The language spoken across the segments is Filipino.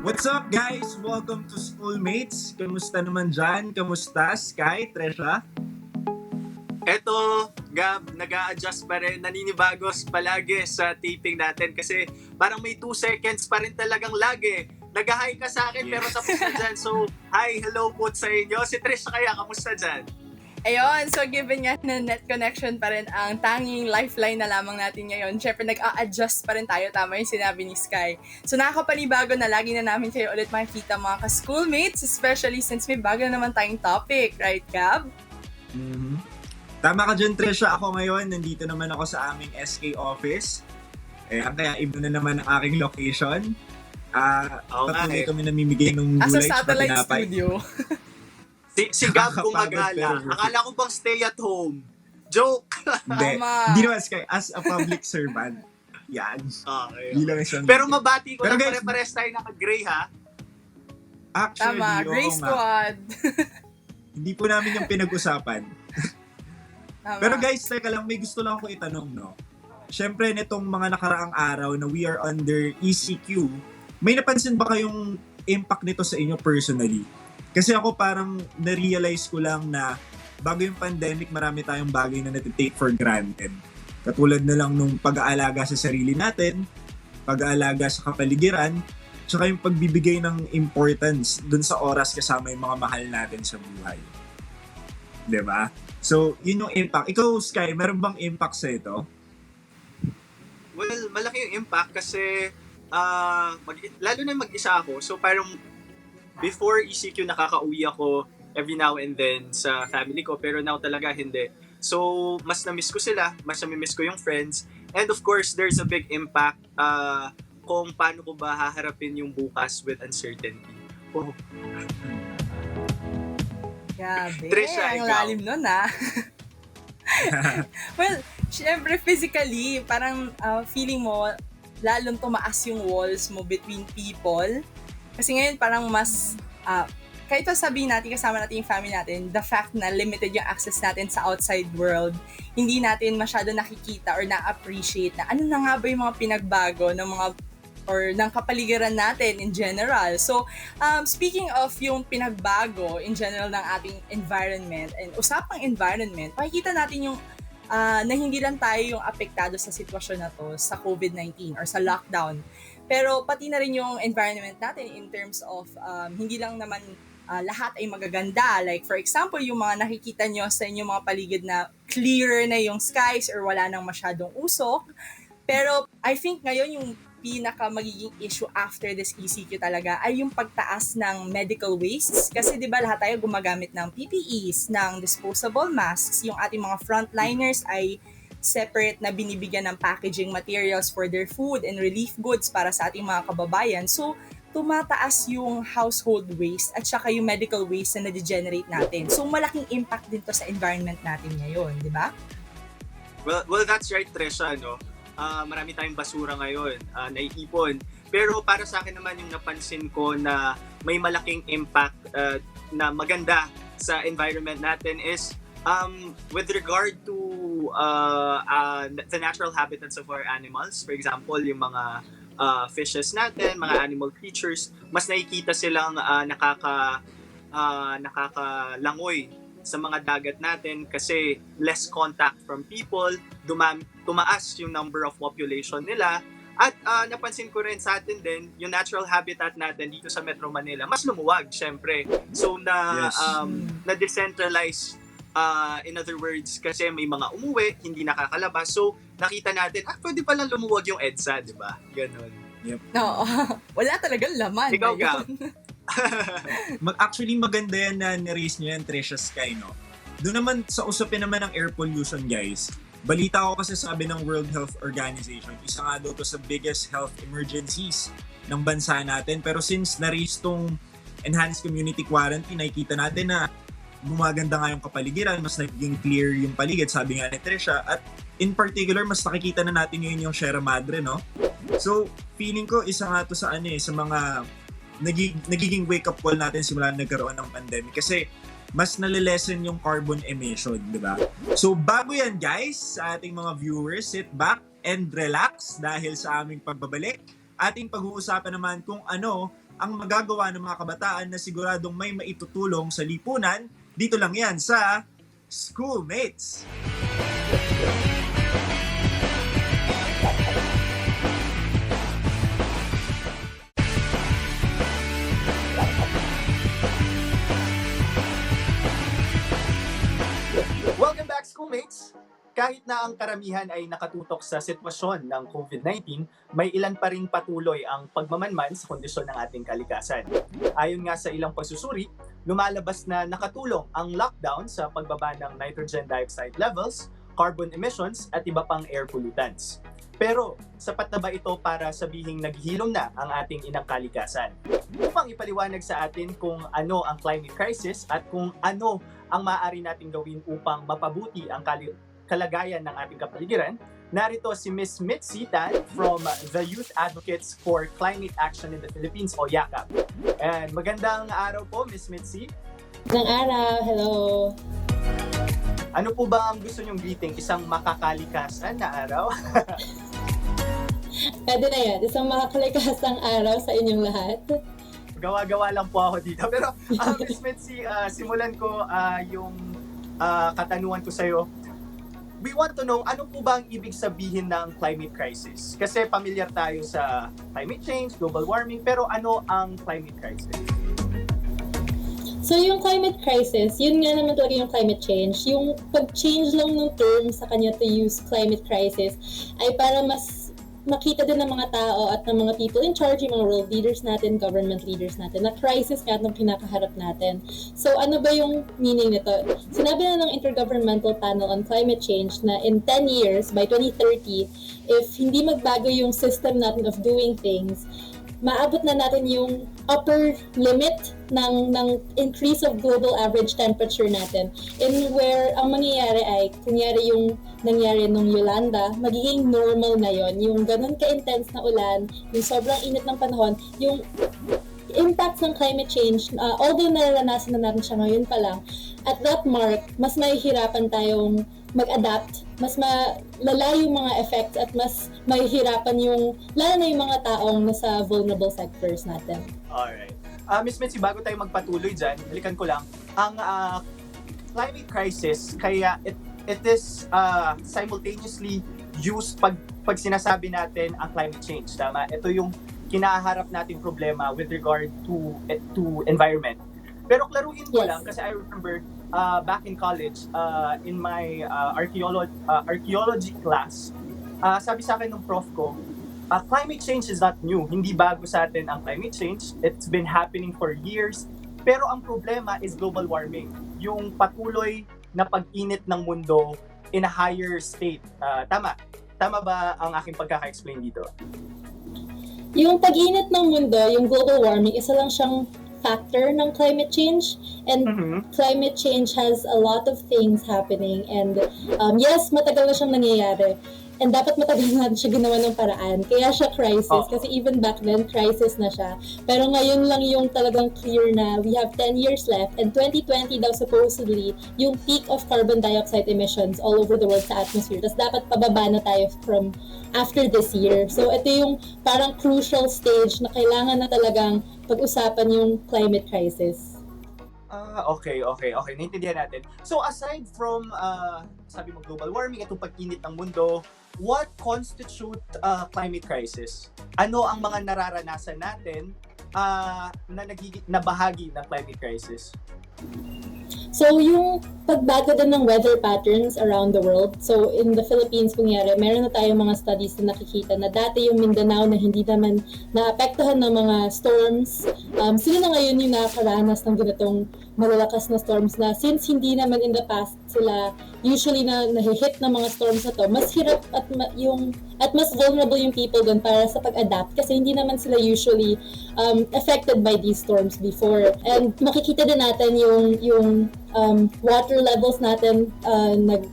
What's up guys? Welcome to Schoolmates. Kamusta naman dyan? Kamusta? Sky? Tresha? Eto, Gab, nag-a-adjust pa rin, naninibagos palagi sa taping natin kasi parang may 2 seconds pa rin talagang lagi. Nag-hi ka sa akin pero tapos na dyan. So, hi, hello po sa inyo. Si Trish kaya, kamusta dyan? Ayun, so given nga na net connection pa rin ang tanging lifeline na lamang natin ngayon, syempre nag-a-adjust pa rin tayo, tama yung sinabi ni Sky. So nakakapanibago na lagi na namin kayo ulit makikita mga ka-schoolmates, especially since may bago na naman tayong topic, right Gab? Mm-hmm. Tama ka dyan Tresha, ako ngayon, nandito naman ako sa aming SK office. Kaya iba na naman ang aking location. Patuloy kami namimigay ng gulay sa satellite studio. Si Gab gumagala. Akala ko bang stay at home. Joke! Hindi naman Sky, as a public servant. Yan. Okay. Pero mabati ko na pare-pares tayo naka-gray ha? Actually, tama, Gray Squad. Hindi po namin yung pinag-usapan. Pero guys, teka lang, may gusto lang ako itanong, no? Siyempre, nitong mga nakaraang araw na we are under ECQ, may napansin ba kayong impact nito sa inyo personally? Kasi ako parang na-realize ko lang na bago yung pandemic, marami tayong bagay na natitake for granted. Katulad na lang nung pag-aalaga sa sarili natin, pag-aalaga sa kapaligiran, tsaka yung pagbibigay ng importance dun sa oras kasama yung mga mahal natin sa buhay. Diba? So, yun yung impact. Ikaw, Sky, meron bang impact sa ito? Well, malaki yung impact kasi lalo na mag-isa ako. So, parang before ECQ, nakaka-uwi ako every now and then sa family ko. Pero now talaga hindi. So, mas na-miss ko sila. Mas na-miss ko yung friends. And of course, there's a big impact kung paano ko ba haharapin yung bukas with uncertainty. Oh. Grabe, Trisha, ang ikaw. lalim nun Well, syempre physically, parang feeling mo, lalong tumaas yung walls mo between people. Kasi ngayon parang mas, kahit sabihin natin, kasama natin yung family natin, the fact na limited yung access natin sa outside world, hindi natin masyado nakikita or na-appreciate na ano na nga ba yung mga pinagbago ng mga or ng kapaligiran natin in general. So, speaking of yung pinagbago in general ng ating environment and usapang environment, makikita natin yung na hindi lang tayo yung apektado sa sitwasyon na to, sa COVID-19 or sa lockdown. Pero pati na rin yung environment natin in terms of hindi lang naman lahat ay magaganda. Like for example, yung mga nakikita nyo sa inyong mga paligid na clearer na yung skies or wala nang masyadong usok. Pero I think ngayon yung pinaka magiging issue after this ECQ talaga ay yung pagtaas ng medical wastes. Kasi di ba lahat tayo gumagamit ng PPEs, ng disposable masks. Yung ating mga frontliners ay separate na binibigyan ng packaging materials for their food and relief goods para sa ating mga kababayan. So, tumataas yung household waste at saka yung medical waste na na-degenerate natin. So, malaking impact din to sa environment natin ngayon, di ba? Well, that's right, Tresha, no? Marami tayong basura ngayon, naiipon. Pero para sa akin naman yung napansin ko na may malaking impact na maganda sa environment natin is with regard to the natural habitats of our animals. For example, yung mga fishes natin, mga animal creatures, mas nakikita silang nakakalangoy sa mga dagat natin kasi less contact from people, tumaas yung number of population nila. At napansin ko rin sa atin din, yung natural habitat natin dito sa Metro Manila, mas lumuwag, syempre. So, na-decentralize, in other words, kasi may mga umuwi, hindi nakakalabas. So, nakita natin, pwede palang lumuwag yung EDSA, di ba? Ganon. Yep. No, wala talagang laman. Ikaw, Gab. Actually, maganda yan na na-raise nyo yan, Trisha, Sky, no? Doon naman, sa usapin naman ng air pollution, guys, balita ko kasi sabi ng World Health Organization, isa nga daw to sa biggest health emergencies ng bansa natin. Pero since na-raise tong enhanced community quarantine, nakikita natin na gumaganda nga yung kapaligiran, mas naging clear yung paligid, sabi nga ni Trisha. At in particular, mas nakikita na natin yun yung Sierra Madre, no? So, feeling ko, isa nga to sa sa mga nagiging wake-up call natin simula nagkaroon ng pandemic. Kasi mas nalilesen yung carbon emission, di ba? So, bago yan guys, sa ating mga viewers, sit back and relax dahil sa aming pagbabalik ating pag-uusapan naman kung ano ang magagawa ng mga kabataan na siguradong may maitutulong sa lipunan. Dito lang yan sa Schoolmates! Welcome back, Schoolmates! Kahit na ang karamihan ay nakatutok sa sitwasyon ng COVID-19, may ilan pa rin patuloy ang pagmamanman sa kondisyon ng ating kalikasan. Ayon nga sa ilang pagsusuri, lumalabas na nakatulong ang lockdown sa pagbaba ng nitrogen dioxide levels, carbon emissions at iba pang air pollutants. Pero sapat na ba ito para sabihing naghihilom na ang ating inang kalikasan? Upang ipaliwanag sa atin kung ano ang climate crisis at kung ano ang maaari nating gawin upang mapabuti ang kalagayan ng ating kapaligiran, narito si Miss Mitzi Tan from the Youth Advocates for Climate Action in the Philippines o YACAP. And magandang araw po, Miss Mitzi. Magandang araw, hello. Ano po ba ang gusto nyong greeting? Isang makakalikasan na araw? Pwede na yan, isang makakalikasang araw sa inyong lahat. Gawa-gawa lang po ako dito. Pero Miss Mitzi, simulan ko yung katanungan ko sa'yo. We want to know, ano po ba ang ibig sabihin ng climate crisis? Kasi familiar tayo sa climate change, global warming, pero ano ang climate crisis? So yung climate crisis, yun nga naman talaga yung climate change. Yung pag-change lang ng term sa kanya to use climate crisis ay para mas makita din ng mga tao at ng mga people in charge, yung mga world leaders natin, government leaders natin, na crisis nga itong kinakaharap natin. So ano ba yung meaning nito? Sinabi na ng Intergovernmental Panel on Climate Change na in 10 years, by 2030, if hindi magbago yung system natin of doing things, maabot na natin yung upper limit ng increase of global average temperature natin. In where ang mangyayari ay, kunyari yung nangyari nung Yolanda, magiging normal na yon. Yung ganun ka-intense na ulan, yung sobrang init ng panahon, yung impacts ng climate change, although nararanasan na natin siya ngayon pa lang, at that mark, mas mahihirapan tayong mag-adapt, mas malala yung mga effects at mas mahihirapan yung, lalo na yung mga taong nasa vulnerable sectors natin. Alright. Miss Mitzi, bago tayo magpatuloy dyan, balikan ko lang, ang climate crisis, kaya it is simultaneously used pag sinasabi natin ang climate change, tama? Ito yung kinaharap nating problema with regard to environment. Pero klaruhin ko lang, kasi I remember back in college, in my archaeology class, sabi sa akin ng prof ko, climate change is not new. Hindi bago sa atin ang climate change. It's been happening for years. Pero ang problema is global warming. Yung patuloy na pag-init ng mundo in a higher state. Tama? Tama ba ang aking pagkaka-explain dito? Yung pag-init ng mundo, yung global warming, isa lang siyang factor ng climate change, and climate change has a lot of things happening, and yes, matagal na siyang nangyayari, and dapat matagal natin siya ginawa ng paraan, kaya siya crisis, kasi even back then, crisis na siya, pero ngayon lang yung talagang clear na we have 10 years left, and 2020 daw supposedly yung peak of carbon dioxide emissions all over the world sa atmosphere, tas dapat pababa na tayo from after this year. So ito yung parang crucial stage na kailangan na talagang pag-usapan yung climate crisis. Okay. Naintindihan natin. So aside from, sabi mo, global warming, itong pag-init ng mundo, what constitute climate crisis? Ano ang mga nararanasan natin na bahagi ng climate crisis? So, yung pagbago din ng weather patterns around the world. So, in the Philippines, kunyari, meron na tayong mga studies na nakikita na dati yung Mindanao na hindi naman naapektuhan ng mga storms. Sila na ngayon yung nakakaranas ng ganitong malalakas na storms na since hindi naman in the past sila usually na nahihit ng mga storms na to, mas hirap at mas vulnerable yung people doon para sa pag-adapt kasi hindi naman sila usually affected by these storms before. And makikita din natin yung water levels natin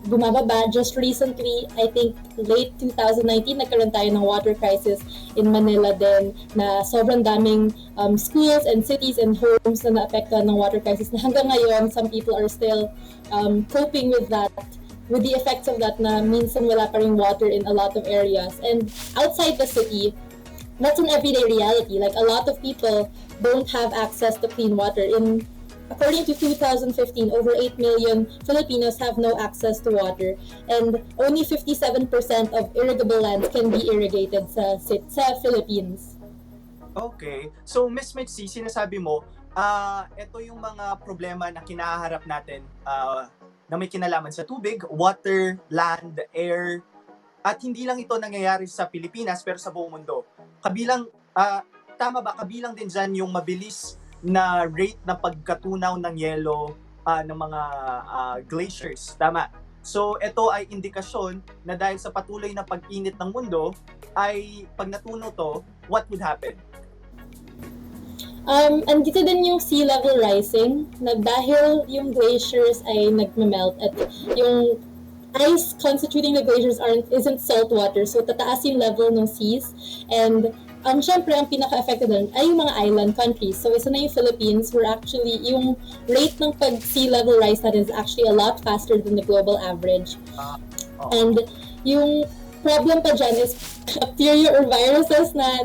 bumababa. Just recently, I think late 2019, nagkaroon tayo ng water crisis in Manila din na sobrang daming schools and cities and homes na naapektuhan ng water crisis na hanggang ngayon, some people are still coping with that, with the effects of that na minsan wala pa ring water in a lot of areas. And outside the city, that's an everyday reality. Like, a lot of people don't have access to clean water. According to 2015, over 8 million Filipinos have no access to water, and only 57% of irrigable lands can be irrigated sa Philippines. Okay. So, Miss Mitzi, sinasabi mo, ito yung mga problema na kinaharap natin na may kinalaman sa tubig, water, land, air, at hindi lang ito nangyayari sa Pilipinas pero sa buong mundo. Kabilang, tama ba, kabilang din dyan yung mabilis na rate ng pagkatunaw ng yelo ng mga glaciers. Tama. So, ito ay indikasyon na dahil sa patuloy na pag-init ng mundo, ay pag natuno to, what would happen? Andito din yung sea level rising, na dahil yung glaciers ay nagme-melt at yung ice constituting the glaciers isn't salt water, so tataas yung level ng seas, and syempre ang pinaka-affected doon ay yung mga island countries. So isa na yung Philippines, where actually yung rate ng pag-sea level rise natin is actually a lot faster than the global average. And yung problem pa dyan is bacteria or viruses na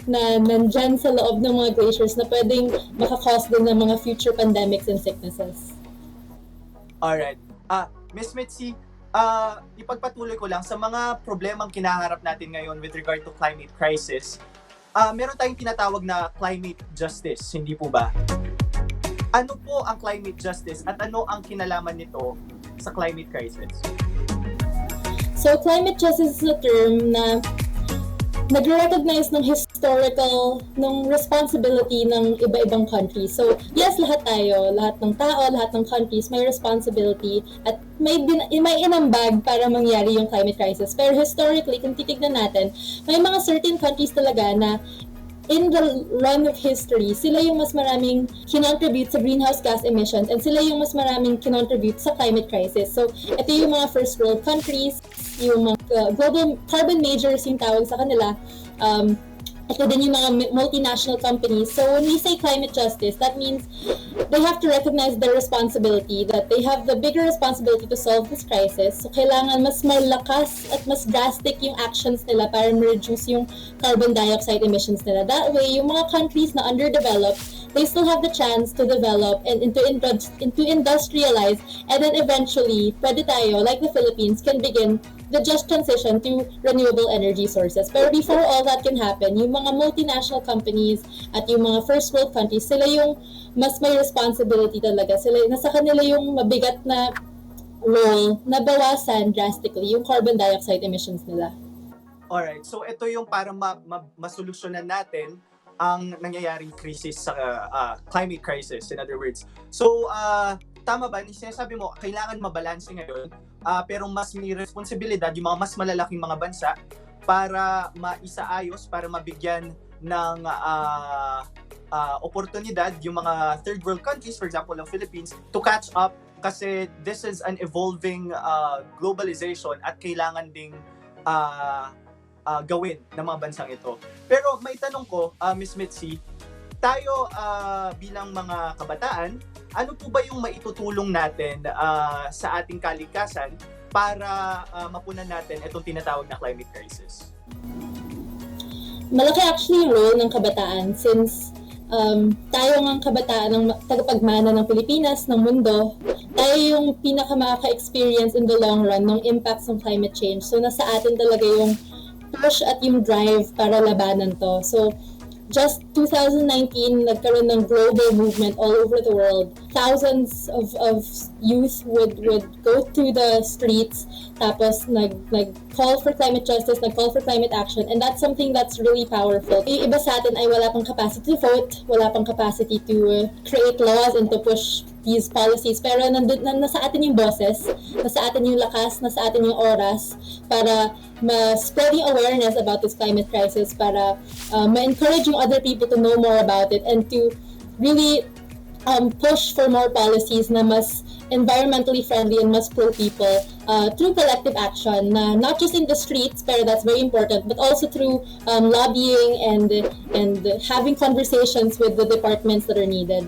nandyan sa loob ng mga glaciers na pwedeng makakause din ng mga future pandemics and sicknesses. Alright. Miss Mitzi, ipagpatuloy ko lang sa mga problemang kinaharap natin ngayon with regard to climate crisis. Meron tayong tinatawag na climate justice, hindi po ba? Ano po ang climate justice at ano ang kinalaman nito sa climate crisis? So, climate justice is a term na nagre-recognize ng historical, ng responsibility ng iba-ibang countries. So, yes, lahat tayo, lahat ng tao, lahat ng countries may responsibility at may inambag para mangyari yung climate crisis. Pero historically, kung titignan natin, may mga certain countries talaga na in the run of history, sila yung mas maraming kinontribute sa greenhouse gas emissions and sila yung mas maraming kinontribute sa climate crisis. So, ito yung mga first world countries, yung mga global carbon majors yung tawag sa kanila. Ito din yung mga multinational companies. So when we say climate justice, that means they have to recognize their responsibility, that they have the bigger responsibility to solve this crisis. So kailangan mas malakas at mas drastic yung actions nila para ma-reduce yung carbon dioxide emissions nila. That way, yung mga countries na underdeveloped, they still have the chance to develop and to industrialize, and then eventually, pwede tayo, like the Philippines, can begin the just transition to renewable energy sources. Pero before all that can happen, yung mga multinational companies at yung mga first world countries, sila yung mas may responsibility talaga. Nasa kanila yung mabigat na role na bawasan drastically yung carbon dioxide emissions nila. Alright, so ito yung para masolusyonan natin ang nangyayaring crisis sa climate crisis, in other words. So, tama ba? Sinasabi mo, kailangan mabalanse ngayon, pero mas may responsibilidad yung mga mas malalaking mga bansa para maisaayos, para mabigyan ng oportunidad yung mga third world countries, for example, ng Philippines, to catch up kasi this is an evolving globalization at kailangan ding gawin ng mga bansang ito. Pero may tanong ko, Miss Mitzi, tayo bilang mga kabataan, ano po ba yung maitutulong natin sa ating kalikasan para mapunan natin itong tinatawag na climate crisis? Malaki actually yung role ng kabataan since tayo ng kabataan ng tagapagmana ng Pilipinas, ng mundo, tayo yung pinaka-makaka-experience in the long run ng impacts ng climate change. So nasa atin talaga yung push at yung drive para labanan to. So, just 2019, nagkaroon ng global movement all over the world. Thousands of youth would go to the streets, tapos nag-call for climate justice, nag-call for climate action, and that's something that's really powerful. Yung iba sa atin ay wala pang capacity to vote, wala pang capacity to create laws and to push these policies, pero nasa atin yung boses, nasa atin yung lakas, nasa atin yung oras para spreading awareness about this climate crisis, para ma-encourage yung other people to know more about it and to really push for more policies na mas environmentally friendly and mas pro-people through collective action, not just in the streets, pero that's very important, but also through lobbying and having conversations with the departments that are needed.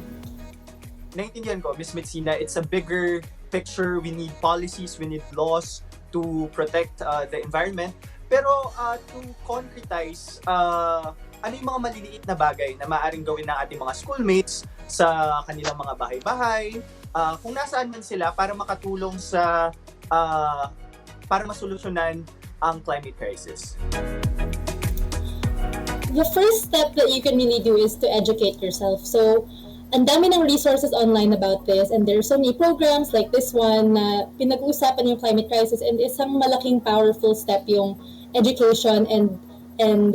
Naintindihan ko, Ms. Mitsina, it's a bigger picture. We need policies, we need laws to protect the environment. Pero to concretize, ano yung mga maliliit na bagay na maaaring gawin ng ating mga schoolmates sa kanilang mga bahay-bahay, kung nasaan man sila para makatulong sa para masolusyonan ang climate crisis? The first step that you can really do is to educate yourself. So, ang dami ng resources online about this, and there are so many programs like this one na pinag-uusapan yung climate crisis, and isang malaking powerful step yung education and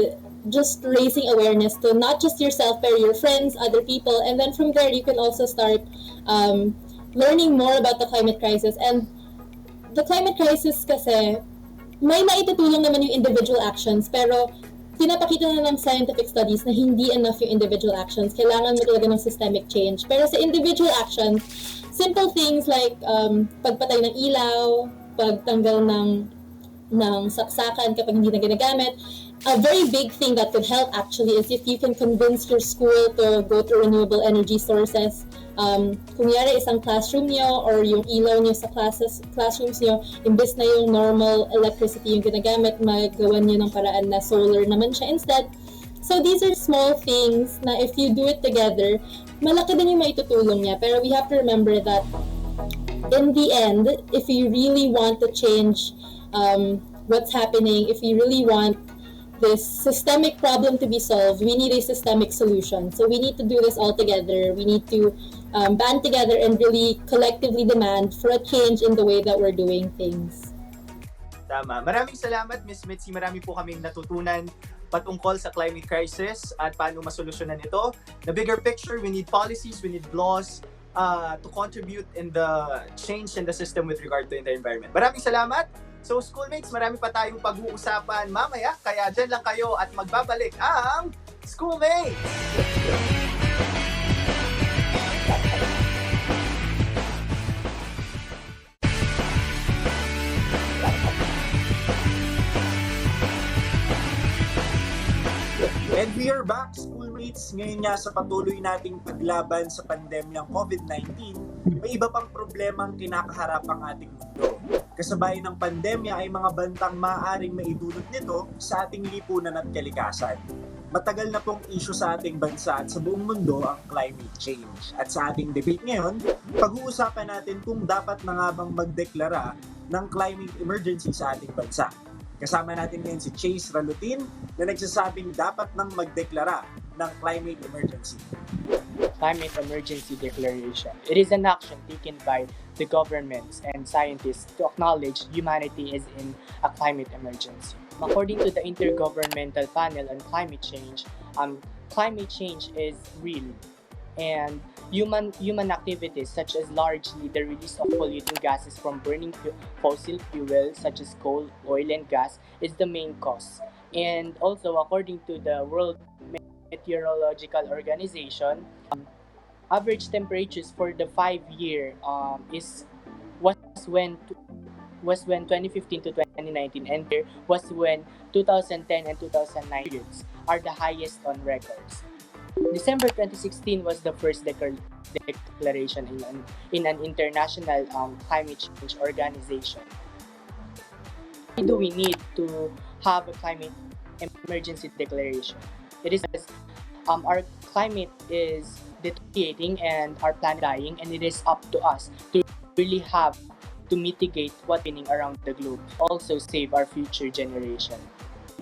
just raising awareness to not just yourself but your friends, other people, and then from there you can also start learning more about the climate crisis. And the climate crisis kasi may naitutulong naman yung individual actions, pero pinapakita na ng scientific studies na hindi enough yung individual actions. Kailangan mo talaga ng systemic change. Pero sa individual actions, simple things like pagpatay ng ilaw, pagtanggal ng saksakan kapag hindi na ginagamit. A very big thing that could help actually is if you can convince your school to go to renewable energy sources. Kunyari isang classroom nyo or yung ilaw nyo sa classrooms nyo, imbes na yung normal electricity yung ginagamit, magawan nyo ng paraan na solar naman siya instead. So these are small things na if you do it together, malaki din yung maitutulong niya. Pero we have to remember that in the end, if you really want to change what's happening, if you really want this systemic problem to be solved, we need a systemic solution. So we need to do this all together. We need to band together and really collectively demand for a change in the way that we're doing things. Tama. Maraming salamat, Miss Mitzi. Marami po kaming natutunan patungkol sa climate crisis at paano masolusyonan ito. The bigger picture, we need policies, we need laws to contribute in the change in the system with regard to the environment. Maraming salamat. So, schoolmates, marami pa tayong pag-uusapan mamaya, kaya dyan lang kayo at magbabalik ang Schoolmates! And we are back, schoolmates. Ngayon nga sa patuloy nating paglaban sa pandemyang COVID-19, may iba pang problemang kinakaharap ang ating mundo. Kasabay ng pandemya ay mga bantang maaaring maidulot nito sa ating lipunan at kalikasan. Matagal na pong issue sa ating bansa at sa buong mundo ang climate change. At sa ating debate ngayon, pag-uusapan natin kung dapat na nga bang magdeklara ng climate emergency sa ating bansa. Kasama natin ngayon si Chase Ralutin na nagsasabing dapat nang magdeklara ng climate emergency. Climate Emergency Declaration. It is an action taken by the governments and scientists to acknowledge humanity is in a climate emergency. According to the Intergovernmental Panel on Climate Change, climate change is real, and human activities such as largely the release of polluting gases from burning fossil fuels such as coal, oil, and gas is the main cause. And also, according to the World Meteorological Organization, average temperatures for the 5-year was when 2015 to 2019, and there was when 2010 and 2009 periods are the highest on records. December 2016 was the first declaration in an international climate change organization. Why do we need to have a climate emergency declaration? It is our climate is deteriorating and our planet dying, and it is up to us to really have to mitigate what's happening around the globe. Also save our future generation.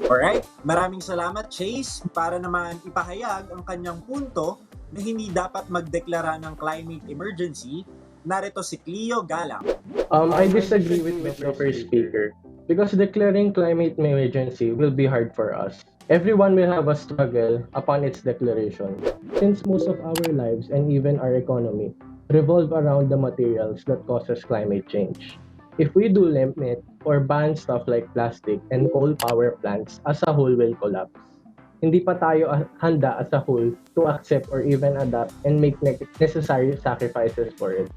Alright, maraming salamat Chase. Para naman ipahayag ang kanyang punto na hindi dapat magdeklara ng climate emergency, narito si Cleo Galang. I disagree with the first speaker because declaring climate emergency will be hard for us. Everyone will have a struggle upon its declaration, since most of our lives and even our economy revolve around the materials that causes climate change. If we do limit or ban stuff like plastic and coal power plants, as a whole will collapse. Hindi pa tayo handa as a whole to accept or even adapt and make necessary sacrifices for it.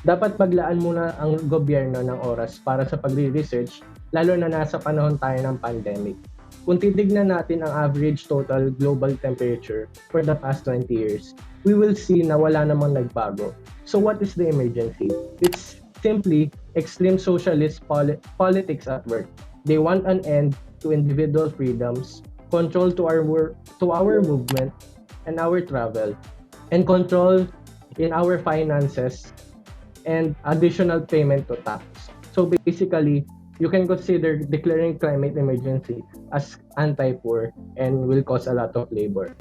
Dapat paglaan muna ang gobyerno ng oras para sa pagre-research, lalo na nasa panahon tayo ng pandemic. Kung titignan natin ang average total global temperature for the past 20 years, we will see na wala namang nagbago. So what is the emergency? It's simply extreme socialist politics at work. They want an end to individual freedoms, control to our movement and our travel, and control in our finances and additional payment to tax. So basically, you can consider declaring climate emergency as anti-poor and will cause a lot of labor.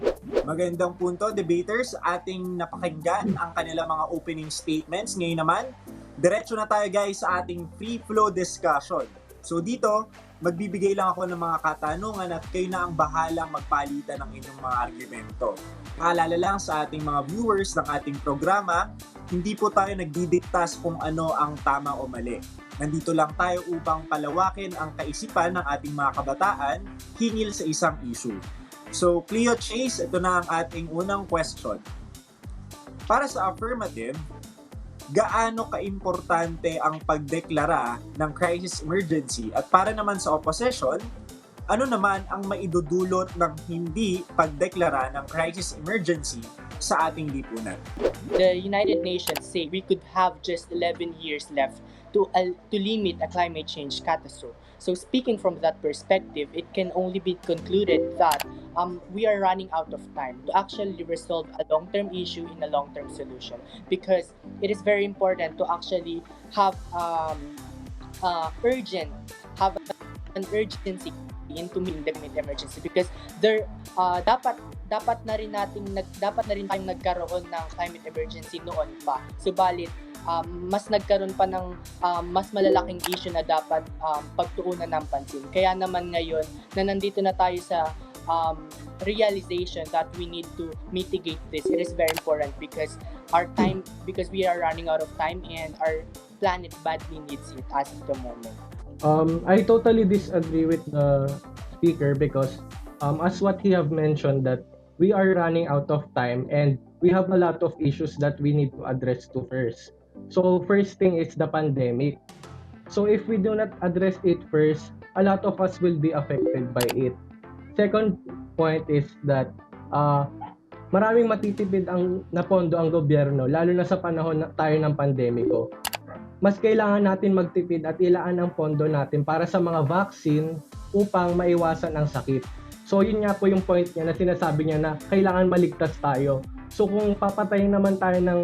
Magandang punto, debaters. Ating napakinggan ang kanilang mga opening statements. Ngayon naman, diretso na tayo guys sa ating free flow discussion. So dito, magbibigay lang ako ng mga katanungan at kayo na ang bahalang magpalitan ng inyong mga argumento. Paalala lang sa ating mga viewers ng ating programa, hindi po tayo nagdidiktas kung ano ang tama o mali. Nandito lang tayo upang palawakin ang kaisipan ng ating mga kabataan hinggil sa isang issue. So, Cleo Chase, ito na ang ating unang question. Para sa affirmative, gaano kaimportante ang pagdeklara ng crisis emergency? At para naman sa opposition, ano naman ang maidudulot ng hindi pagdeklara ng crisis emergency sa ating lipunan? The United Nations say we could have just 11 years left to limit a climate change catastrophe. So speaking from that perspective, it can only be concluded that we are running out of time to actually resolve a long-term issue in a long-term solution, because it is very important to actually have an urgency into meeting the climate emergency, because there dapat na rin tayong nagkaroon ng climate emergency noon pa. Subalit mas nagkaroon pa ng mas malalaking issue na dapat pagtuunan ng pansin. Kaya naman ngayon na nandito na tayo sa realization that we need to mitigate this, it is very important because we are running out of time and our planet badly needs it as of the moment. I totally disagree with the speaker because as what he have mentioned, that we are running out of time and we have a lot of issues that we need to address to first. So first thing is the pandemic. So if we do not address it first, a lot of us will be affected by it. Second point is that maraming matitipid na pondo ang gobyerno, lalo na sa panahon tayo ng pandemiko. Mas kailangan natin magtipid at ilaan ang pondo natin para sa mga vaccine upang maiwasan ang sakit. So yun nga po yung point niya na sinasabi niya na kailangan maligtas tayo. So kung papatayin naman tayo ng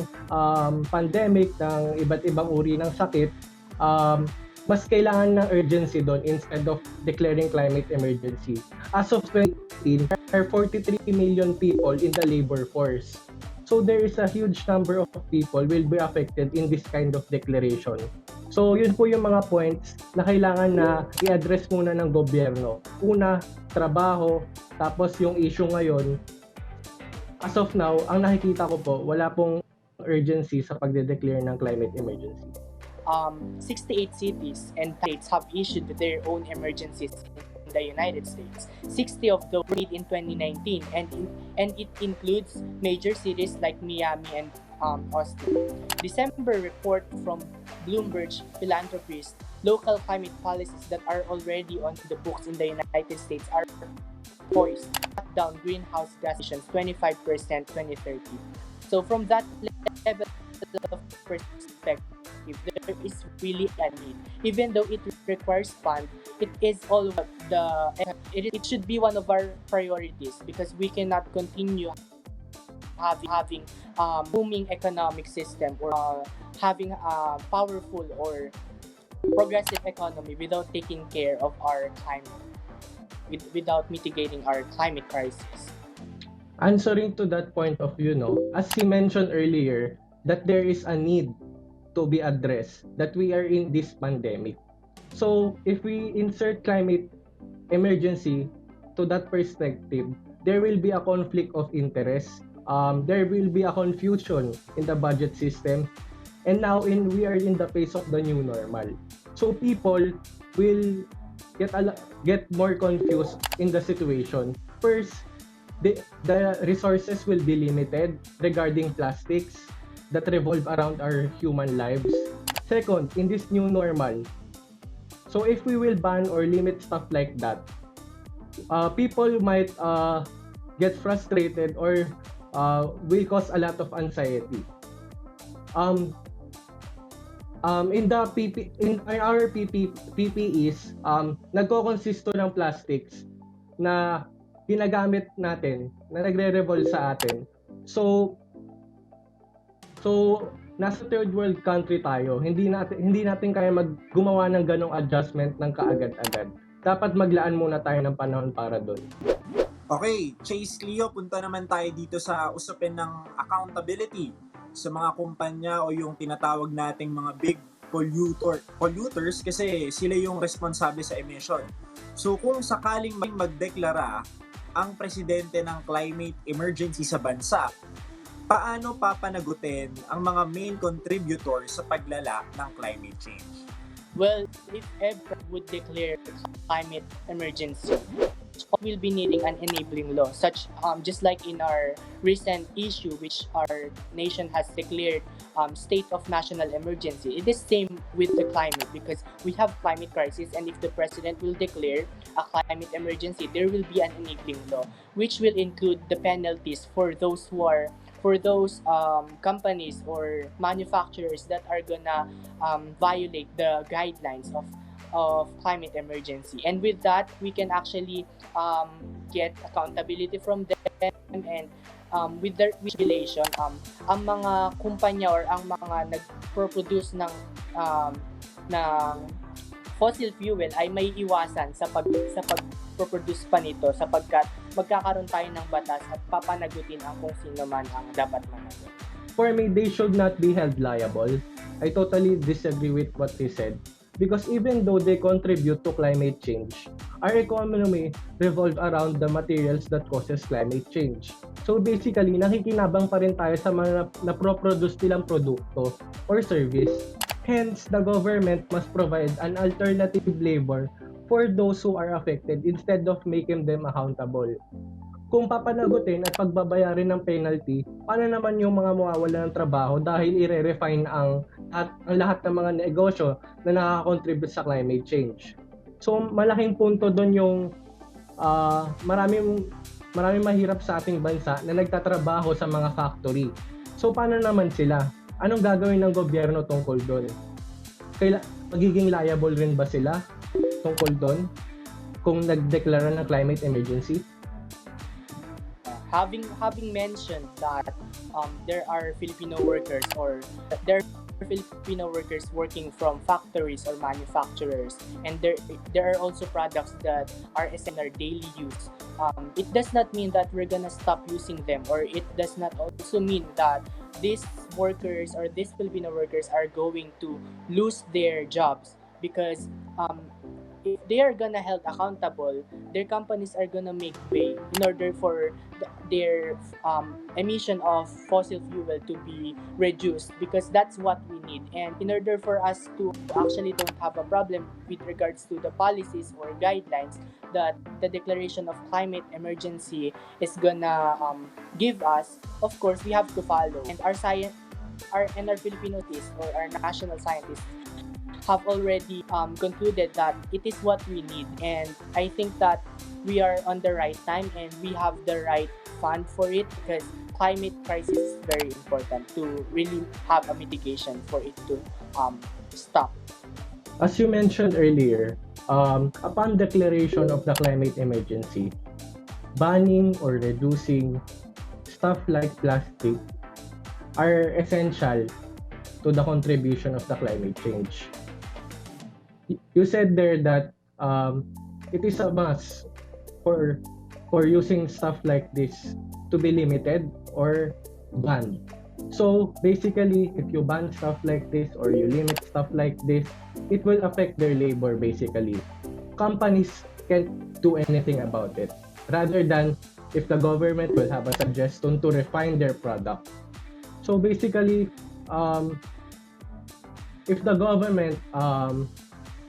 pandemic, ng iba't ibang uri ng sakit, mas kailangan ng urgency doon instead of declaring climate emergency. As of 2018, there are 43 million people in the labor force. So there is a huge number of people will be affected in this kind of declaration. So yun po yung mga points na kailangan na i-address muna ng gobyerno. Una, trabaho, tapos yung issue ngayon. As of now, ang nakikita ko po, wala pong urgency sa pagde-declare ng climate emergency. 68 cities and states have issued their own emergencies in the United States. 60 of those were made in 2019, and it includes major cities like Miami and Austin. December report from Bloomberg Philanthropies, local climate policies that are already on the books in the United States are poised to cut down greenhouse gas emissions 25% 2030. So from that level of perspective, there is really a need. Even though it requires funds, it is all it should be one of our priorities, because we cannot continue having booming economic system or having a powerful or progressive economy without taking care of our climate, without mitigating our climate crisis. Answering to that point of view, as he mentioned earlier, that there is a need to be addressed, that we are in this pandemic. So if we insert climate emergency to that perspective, there will be a conflict of interest. There will be a confusion in the budget system. And now we are in the phase of the new normal. So people will get more confused in the situation. First, the resources will be limited regarding plastics that revolve around our human lives. Second, in this new normal, so if we will ban or limit stuff like that, people might get frustrated or will cause a lot of anxiety. In the in our PPEs, nagko-consisto ng plastics na ginagamit natin, na nagre-revolve sa atin. So, nasa third world country tayo. Hindi natin kaya gumawa ng ganong adjustment ng kaagad-agad. Dapat maglaan muna tayo ng panahon para doon. Okay, Chase Leo, punta naman tayo dito sa usapin ng accountability sa mga kumpanya o yung tinatawag nating mga big polluters kasi sila yung responsable sa emission. So kung sakaling may magdeklara ang presidente ng climate emergency sa bansa, paano papanagutin ang mga main contributor sa paglala ng climate change? Well, if ever would declare climate emergency, we'll be needing an enabling law, such just like in our recent issue, which our nation has declared state of national emergency. It is same with the climate because we have climate crisis, and if the president will declare a climate emergency, there will be an enabling law, which will include the penalties for those companies or manufacturers that are gonna violate the guidelines of climate emergency. And with that, we can actually get accountability from them, and with their regulation, ang mga kumpanya or ang mga nag-produce ng fossil fuel ay may iwasan sa pag-produce pa nito sapagkat magkakaroon tayo ng batas at papanagutin ang kung sino man ang dapat managot. For me, they should not be held liable. I totally disagree with what they said. Because even though they contribute to climate change, our economy revolves around the materials that causes climate change. So basically, nakikinabang pa rin tayo sa mga naproproduce nilang produkto or service. Hence, the government must provide an alternative labor for those who are affected instead of making them accountable. Kung papanagutin at pagbabayarin ng penalty, paano naman yung mga mawawala ng trabaho dahil ire-refine ang lahat ng mga negosyo na nakaka-contribute sa climate change. So malaking punto doon yung maraming mahirap sa ating bansa na nagtatrabaho sa mga factory. So paano naman sila? Anong gagawin ng gobyerno tungkol doon? Magiging liable rin ba sila tungkol doon kung nagdeklara ng climate emergency? Having mentioned that there are Filipino workers working from factories or manufacturers, and there are also products that are essential in our daily use. It does not mean that we're gonna stop using them, or it does not also mean that these workers or these Filipino workers are going to lose their jobs, because if they are gonna held accountable, their companies are gonna make way in order for their emission of fossil fuel to be reduced, because that's what we need. And in order for us to actually don't have a problem with regards to the policies or guidelines that the declaration of climate emergency is gonna give us, of course we have to follow. And our Filipino scientists or our national scientists have already concluded that it is what we need, and I think that we are on the right time and we have the right fund for it, because climate crisis is very important to really have a mitigation for it to stop. As you mentioned earlier, upon declaration of the climate emergency, banning or reducing stuff like plastic are essential to the contribution of the climate change. You said there that it is a must for using stuff like this to be limited or banned. So basically, if you ban stuff like this or you limit stuff like this, it will affect their labor basically. Companies can't do anything about it. Rather than if the government will have a suggestion to refine their product. So basically, if the government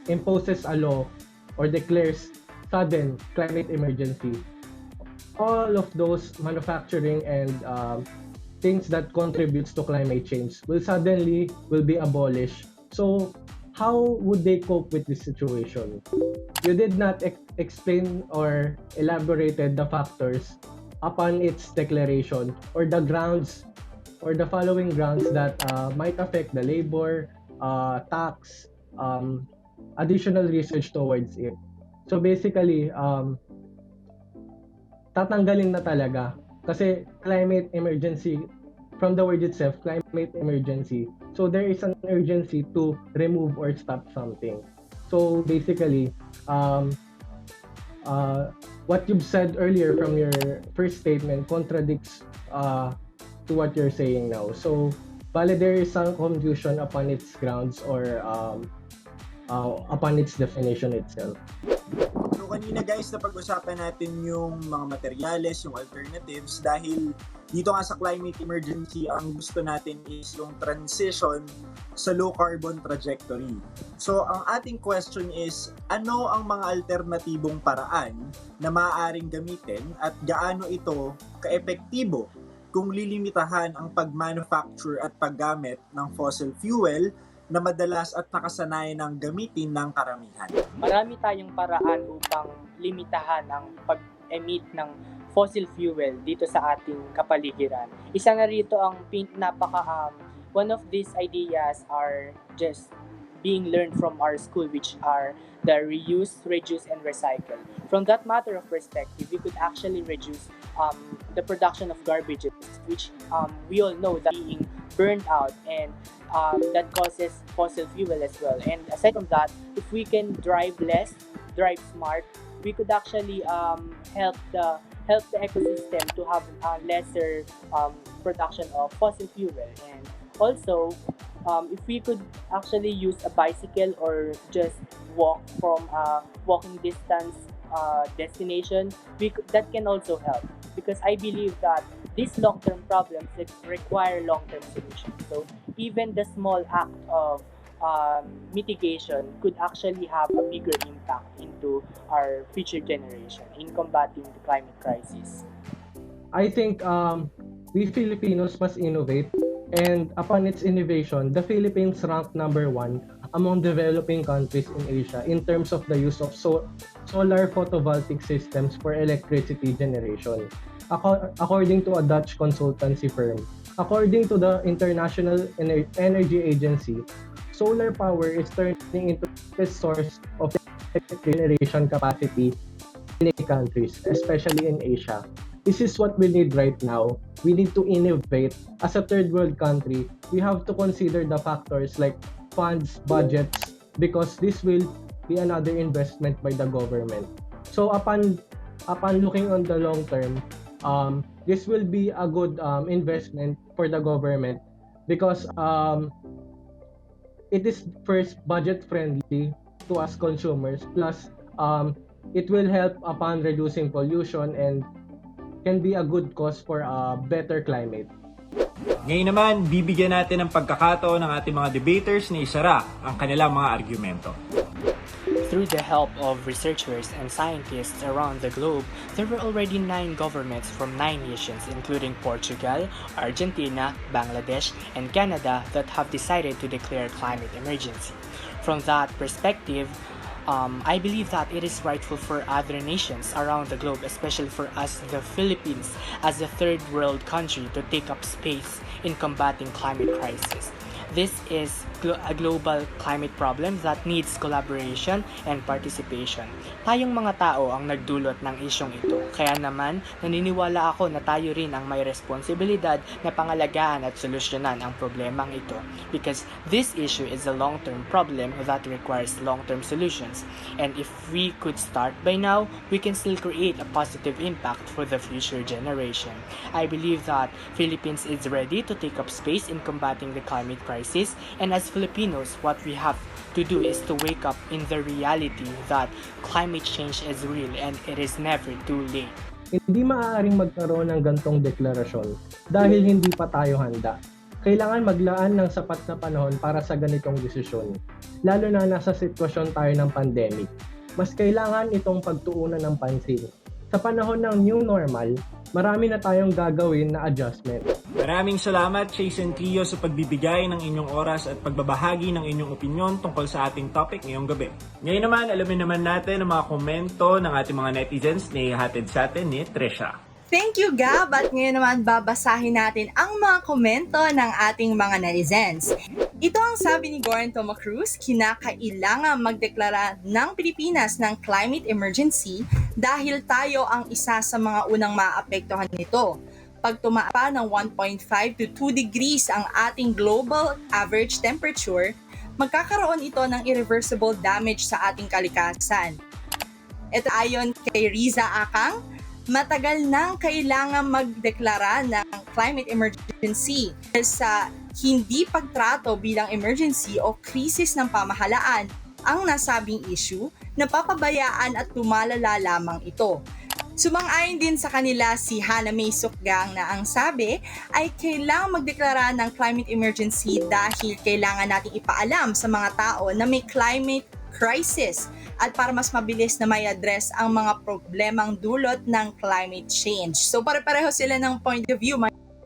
imposes a law or declares sudden climate emergency, all of those manufacturing and things that contributes to climate change will be abolished. So how would they cope with this situation? You did not explain or elaborated the factors upon its declaration or the grounds or the following grounds that might affect the labor, tax, additional research towards it. So basically, tatanggalin na talaga. Kasi climate emergency, from the word itself, climate emergency. So there is an urgency to remove or stop something. So basically, what you've said earlier from your first statement contradicts to what you're saying now. So, bale there is some confusion upon its grounds or upon its definition itself. So kanina guys, napag-usapan natin yung mga materyales, yung alternatives dahil dito nga sa climate emergency, ang gusto natin is yung transition sa low carbon trajectory. So ang ating question is, ano ang mga alternatibong paraan na maaaring gamitin at gaano ito kaepektibo kung lilimitahan ang pag-manufacture at paggamit ng fossil fuel na madalas at nakasanayan ng gamitin ng karamihan? Marami tayong paraan upang limitahan ang pag-emit ng fossil fuel dito sa ating kapaligiran. Isa na rito ang one of these ideas are just being learned from our school, which are the reuse, reduce, and recycle. From that matter of perspective, we could actually reduce the production of garbages, which we all know that being burned out and that causes fossil fuel as well. And aside from that, if we can drive less, drive smart, we could actually help the ecosystem to have lesser production of fossil fuel. And also, if we could actually use a bicycle or just walk from a walking distance destination, that can also help, because I believe that these long-term problems require long-term solutions. So even the small act of mitigation could actually have a bigger impact into our future generation in combating the climate crisis. I think we Filipinos must innovate, and upon its innovation, the Philippines ranked number 1 among developing countries in Asia in terms of the use of solar photovoltaic systems for electricity generation. According to a Dutch consultancy firm, according to the International Energy Agency, solar power is turning into a source of generation capacity in many countries, especially in Asia. This is what we need right now. We need to innovate. As a third world country, we have to consider the factors like funds, budgets, because this will be another investment by the government. So upon looking on the long term, this will be a good investment for the government, because it is first budget friendly to us consumers, plus it will help upon reducing pollution and can be a good cause for a better climate. Ngayon naman, bibigyan natin ng pagkakataon ng ating mga debaters na isara ang kanilang mga argumento. Through the help of researchers and scientists around the globe, there were already 9 governments from 9 nations, including Portugal, Argentina, Bangladesh, and Canada, that have decided to declare climate emergency. From that perspective, I believe that it is rightful for other nations around the globe, especially for us, the Philippines, as a third world country, to take up space in combating climate crisis. This is a global climate problem that needs collaboration and participation. Tayong mga tao ang nagdulot ng isyong ito. Kaya naman, naniniwala ako na tayo rin ang may responsibilidad na pangalagaan at solusyonan ang problemang ito. Because this issue is a long-term problem that requires long-term solutions. And if we could start by now, we can still create a positive impact for the future generation. I believe that Philippines is ready to take up space in combating the climate crisis, and as Filipinos, what we have to do is to wake up in the reality that climate change is real and it is never too late. Hindi maaaring magkaroon ng gantong deklarasyon dahil hindi pa tayo handa. Kailangan maglaan ng sapat na panahon para sa ganitong desisyon, lalo na nasa sitwasyon tayo ng pandemic. Mas kailangan itong pagtuunan ng pansin. Sa panahon ng new normal, marami na tayong gagawin na adjustment. Maraming salamat, Chase and Cleo, sa pagbibigay ng inyong oras at pagbabahagi ng inyong opinyon tungkol sa ating topic ngayong gabi. Ngayon naman, alamin naman natin ang mga komento ng ating mga netizens na ihatid sa atin ni Tresha. Thank you, Gab! At ngayon naman babasahin natin ang mga komento ng ating mga netizens. Ito ang sabi ni Goran Tomacruz, kinakailangan magdeklara ng Pilipinas ng climate emergency dahil tayo ang isa sa mga unang maapektuhan nito. Pag tumaapa ng 1.5 to 2 degrees ang ating global average temperature, magkakaroon ito ng irreversible damage sa ating kalikasan. Ito ayon kay Riza Akang, matagal nang kailangan magdeklara ng climate emergency sa hindi pagtrato bilang emergency o krisis ng pamahalaan ang nasabing issue, napapabayaan at tumalala lamang ito. Sumang-ayon din sa kanila si Hana May Sukgang na ang sabi ay kailangang magdeklara ng climate emergency dahil kailangan nating ipaalam sa mga tao na may climate crisis at para mas mabilis na may address ang mga problemang dulot ng climate change. So pare-pareho sila ng point of view,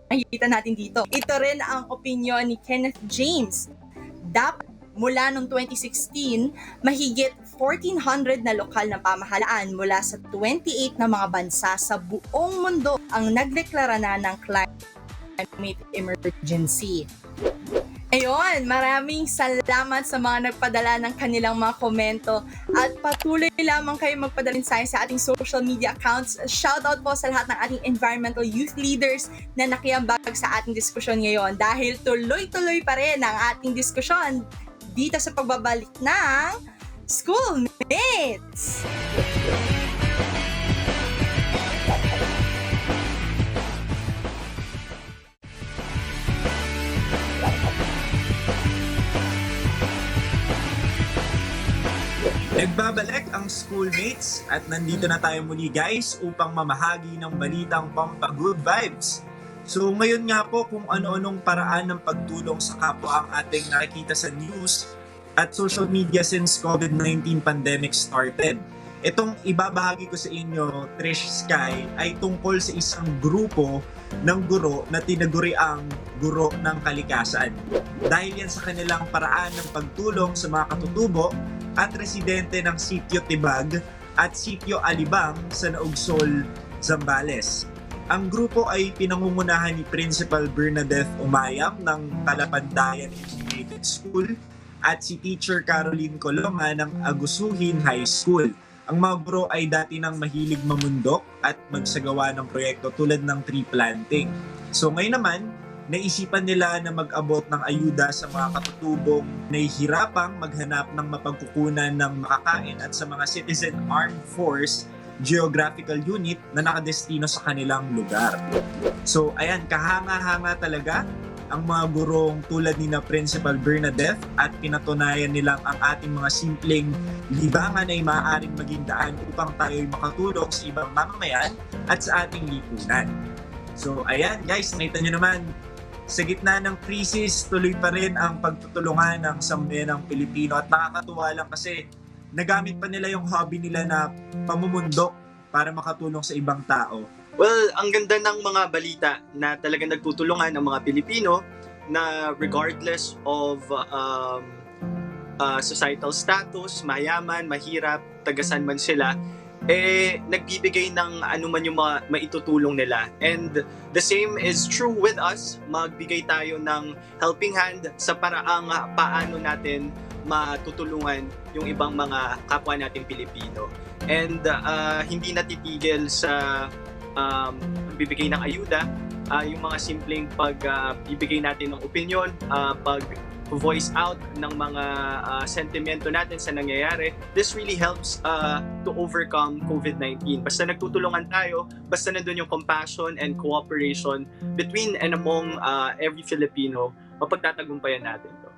makikita natin dito. Ito rin ang opinyon ni Kenneth James. Dapat mula noong 2016, mahigit 1,400 na lokal na pamahalaan mula sa 28 na mga bansa sa buong mundo ang nagdeklara na ng climate emergency. Ayun, maraming salamat sa mga nagpadala ng kanilang mga komento at patuloy lamang kayo magpadala mensahe sa ating social media accounts. Shoutout po sa lahat ng ating environmental youth leaders na nakiambag sa ating diskusyon ngayon dahil tuloy-tuloy pa rin ang ating diskusyon dito sa pagbabalik ng Schoolmates! Nagbabalik ang Schoolmates at nandito na tayo muli guys upang mamahagi ng balitang pampa-good vibes. So ngayon nga po kung ano-anong paraan ng pagtulong sa kapwa ang ating nakikita sa news at social media since COVID-19 pandemic started. Itong ibabahagi ko sa inyo, Trish Sky, ay tungkol sa isang grupo ng guro na tinaguri ang guro ng kalikasan. Dahil yan sa kanilang paraan ng pagtulong sa mga katutubo at residente ng Sitio Tibag at Sitio Alibang sa Naugsol, Zambales. Ang grupo ay pinangungunahan ni Principal Bernadette Umayam ng Talapandayan Integrated School at si Teacher Caroline Coloma ng Agusuhin High School. Ang mga guro ay dati nang mahilig mamundok at magsagawa ng proyekto tulad ng tree planting. So ngayon naman, naisipan nila na mag-abot ng ayuda sa mga katutubong nahihirapang maghanap ng mapagkukunan ng makakain at sa mga Citizen Armed Force Geographical Unit na nakadestino sa kanilang lugar. So ayan, kahanga-hanga talaga ang mga gurong tulad ni na Principal Bernadette at pinatunayan nilang ang ating mga simpleng libangan ay maaaring maging daan upang tayo'y makatulong sa ibang mamamayan at sa ating lipunan. So ayan guys, nakita nyo naman, sa gitna ng krisis, tuloy pa rin ang pagtutulungan ng sambayanang Pilipino at nakakatuwa lang kasi nagamit pa nila yung hobby nila na pamumundok para makatulong sa ibang tao. Well, ang ganda ng mga balita na talagang nagtutulungan ng mga Pilipino na regardless of societal status, mayaman, mahirap, tagasan man sila, nagbibigay ng anuman yung mga maitutulong nila. And the same is true with us. Magbigay tayo ng helping hand sa paraang paano natin matutulungan yung ibang mga kapwa nating Pilipino. And hindi natitigil sa bibigay ng ayuda, yung mga simpleng pagbibigay natin ng opinion, pag-voice out ng mga sentimento natin sa nangyayari. This really helps to overcome COVID-19. Basta nagtutulungan tayo, basta nandun yung compassion and cooperation between and among every Filipino, mapagtatagumpayan natin to.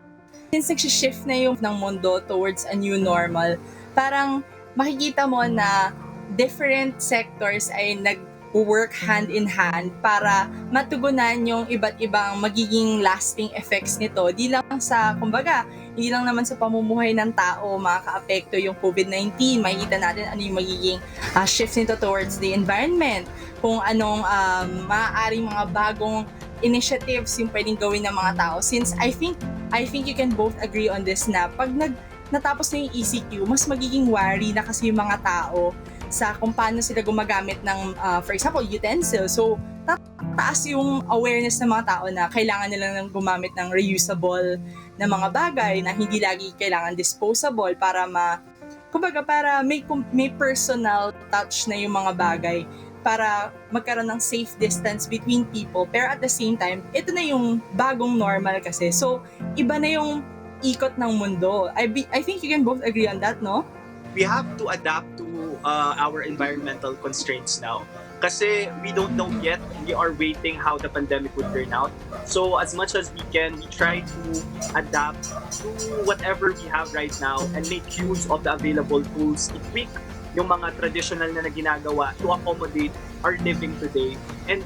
Since nag-shift na yung ng mundo towards a new normal, parang makikita mo na different sectors ay nag-work hand in hand para matugunan yung iba't ibang magiging lasting effects nito. Di lang sa, kumbaga, hindi lang naman sa pamumuhay ng tao makaka-apekto yung COVID-19. Makikita natin ano yung magiging shift nito towards the environment. Kung anong maaaring mga bagong initiatives yung pwedeng gawin ng mga tao. Since I think you can both agree on this na pag natapos na yung ECQ, mas magiging wary na kasi yung mga tao sa kung paano sila gumagamit ng, for example, utensils. So, taas yung awareness ng mga tao na kailangan nilang gumamit ng reusable na mga bagay na hindi lagi kailangan disposable para kumbaga para may personal touch na yung mga bagay para magkaroon ng safe distance between people. Pero at the same time, ito na yung bagong normal kasi. So, iba na yung ikot ng mundo. I think you can both agree on that, no? We have to adapt to our environmental constraints now. Kasi we don't know yet. We are waiting how the pandemic would turn out. So as much as we can, we try to adapt to whatever we have right now and make use of the available tools. I-tweak yung mga traditional na ginagawa to accommodate our living today. And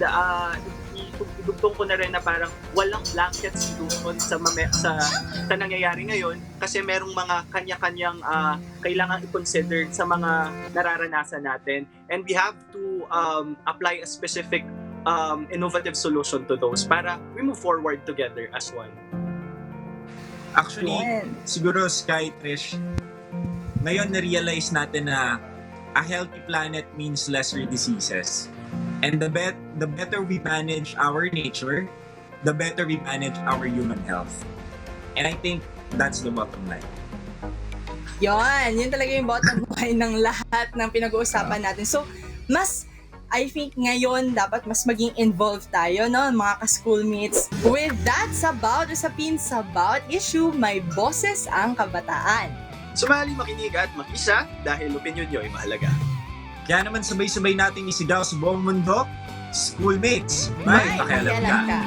idugtong ko na rin na parang walang blanket solution sa nangyayari ngayon kasi merong mga kanya-kanyang kailangan i-consider sa mga nararanasan natin. And we have to apply a specific innovative solution to those para we move forward together as one. Actually, siguro Sky, Trish, ngayon na-realize natin na a healthy planet means lesser diseases. And the better we manage our nature, the better we manage our human health. And I think that's the bottom line. Yun talaga yung bottom line ng lahat ng pinag-uusapan natin. So, I think ngayon dapat mas maging involved tayo, no, mga ka-schoolmates. With that, sabaw usapin sa bawat issue, may boses ang kabataan. Sumali, makinig at mag-isa dahil opinion nyo ay mahalaga. Kaya naman sabay-sabay nating isigaw sa buong mundo, Schoolmates, may pakialam ka.